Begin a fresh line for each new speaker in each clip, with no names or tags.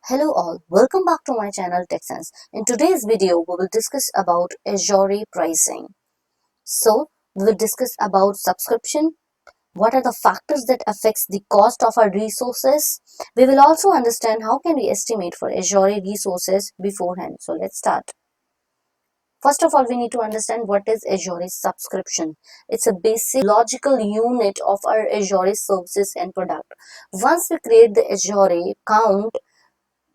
Hello all, welcome back to my channel TechSense. In today's video, we will discuss about Azure pricing. So, we will discuss about subscription, what are the factors that affects the cost of our resources. We will also understand how can we estimate for Azure resources beforehand. So, let's start. First of all, we need to understand what is Azure subscription. It's a basic logical unit of our Azure services and product. Once we create the Azure account,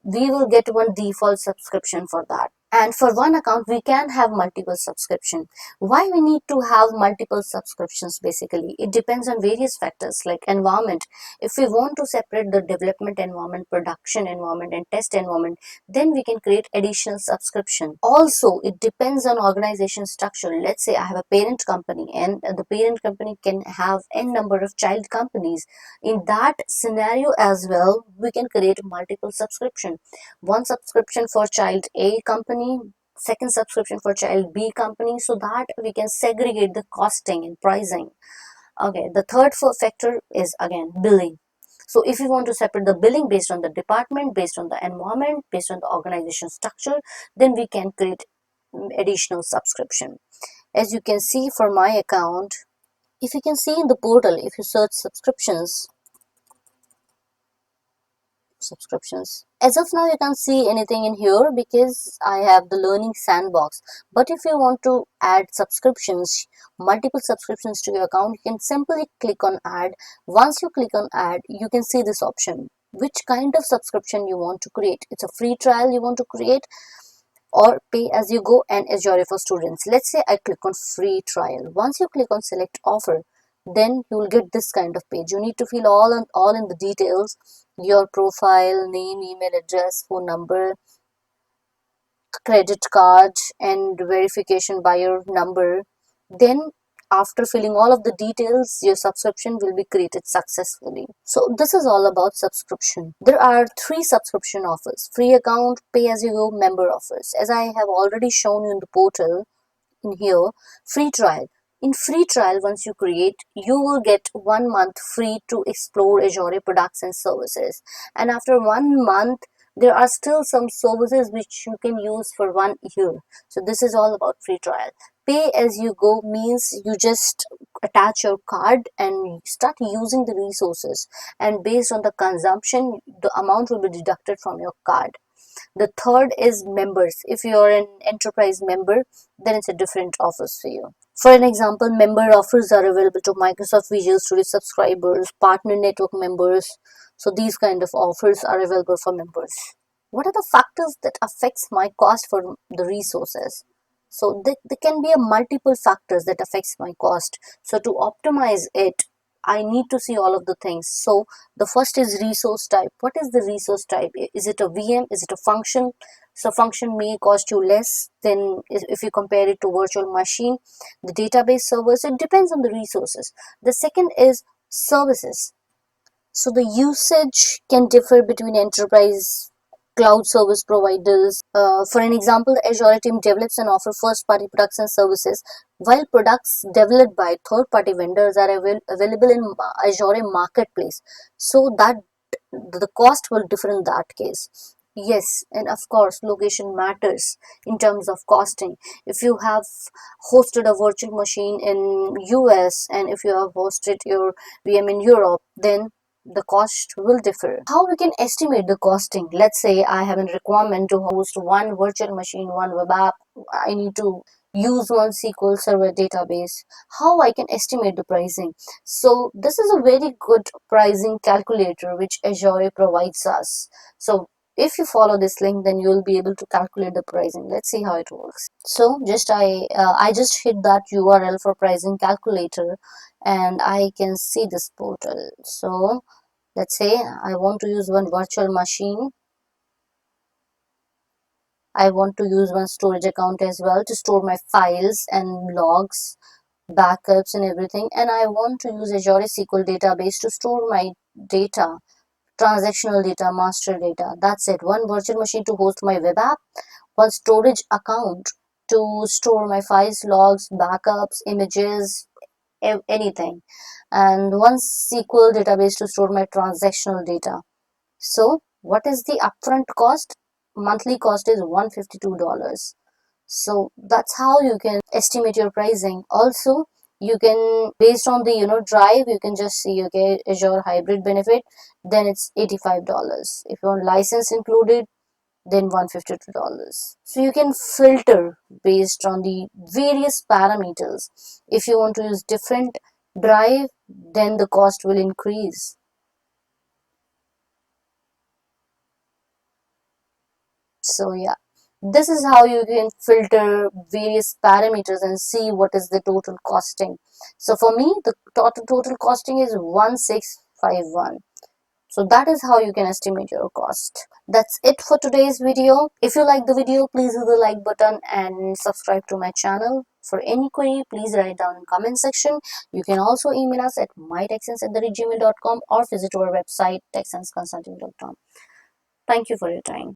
we will get one default subscription for that, and for one account we can have multiple subscription. Why we need to have multiple subscriptions? Basically it depends on various factors like environment. If we want to separate the development environment, production environment and test environment, then we can create additional subscription. Also it depends on organization structure. Let's say I have a parent company and the parent company can have n number of child companies. In that scenario as well, we can create multiple subscription. One subscription for child A company, second subscription for child B company, so that we can segregate the costing and pricing. Okay, the third factor is again billing. So if you want to separate the billing based on the department, based on the environment, based on the organization structure, then we can create additional subscription. As you can see for my account, if you can see in the portal, if you search subscriptions, as of now you can't see anything in here because I have the learning sandbox. But if you want to add subscriptions, multiple subscriptions to your account, you can simply click on add. Once you click on add, you can see this option, which kind of subscription you want to create. It's a free trial you want to create, or pay as you go and Azure for students. Let's say I click on free trial. Once you click on select offer, then you will get this kind of page. You need to fill all in the details, your profile, name, email address, phone number, credit card and verification by your number. Then after filling all of the details, your subscription will be created successfully. So this is all about subscription. There are three subscription offers: free account, pay as you go, member offers. As I have already shown you in the portal, in here, free trial. In free trial, once you create, you will get 1 month free to explore Azure products and services. And after 1 month, there are still some services which you can use for 1 year. So this is all about free trial. Pay as you go means you just attach your card and start using the resources. And based on the consumption, the amount will be deducted from your card. The third is members. If you are an enterprise member, then it's a different offers for you. For an example, member offers are available to Microsoft Visual Studio subscribers, partner network members. So these kind of offers are available for members. What are the factors that affects my cost for the resources? So there can be a multiple factors that affects my cost. So to optimize it, I need to see all of the things. So the first is resource type. What is the resource type? Is it a VM? Is it a function? So function may cost you less than if you compare it to virtual machine. The database servers, it depends on the resources. The second is services. So the usage can differ between enterprise cloud service providers. For an example, the Azure team develops and offers first-party products and services, while products developed by third-party vendors are available in Azure marketplace. So that the cost will differ in that case. Yes, and of course, location matters in terms of costing. If you have hosted a virtual machine in US and if you have hosted your VM in Europe, then the cost will differ. How we can estimate the costing? Let's say I have a requirement to host one virtual machine, one web app. I need to use one SQL Server database. How I can estimate the pricing? So this is a very good pricing calculator which Azure provides us. So if you follow this link, then you will be able to calculate the pricing. Let's see how it works. So I just hit that URL for pricing calculator and I can see this portal. So let's say I want to use one virtual machine. I want to use one storage account as well to store my files and logs, backups and everything. And I want to use Azure SQL database to store my data, transactional data, master data. That's it. One virtual machine to host my web app, one storage account to store my files, logs, backups, images, anything, and one SQL database to store my transactional data. So What is the upfront cost? Monthly cost is $152. So that's how you can estimate your pricing. Also, you can, based on the drive, you can just see, okay, Azure hybrid benefit, then it's $85. If you want license included, then $152. So you can filter based on the various parameters. If you want to use different drive, then the cost will increase. So yeah, this is how you can filter various parameters and see what is the total costing. So for me, the total costing is 1651. So that is how you can estimate your cost. That's it for today's video. If you like the video, please hit the like button and subscribe to my channel. For any query, please write down in comment section. You can also email us at mytechsense@gmail.com or visit our website techsenseconsulting.com. Thank you for your time.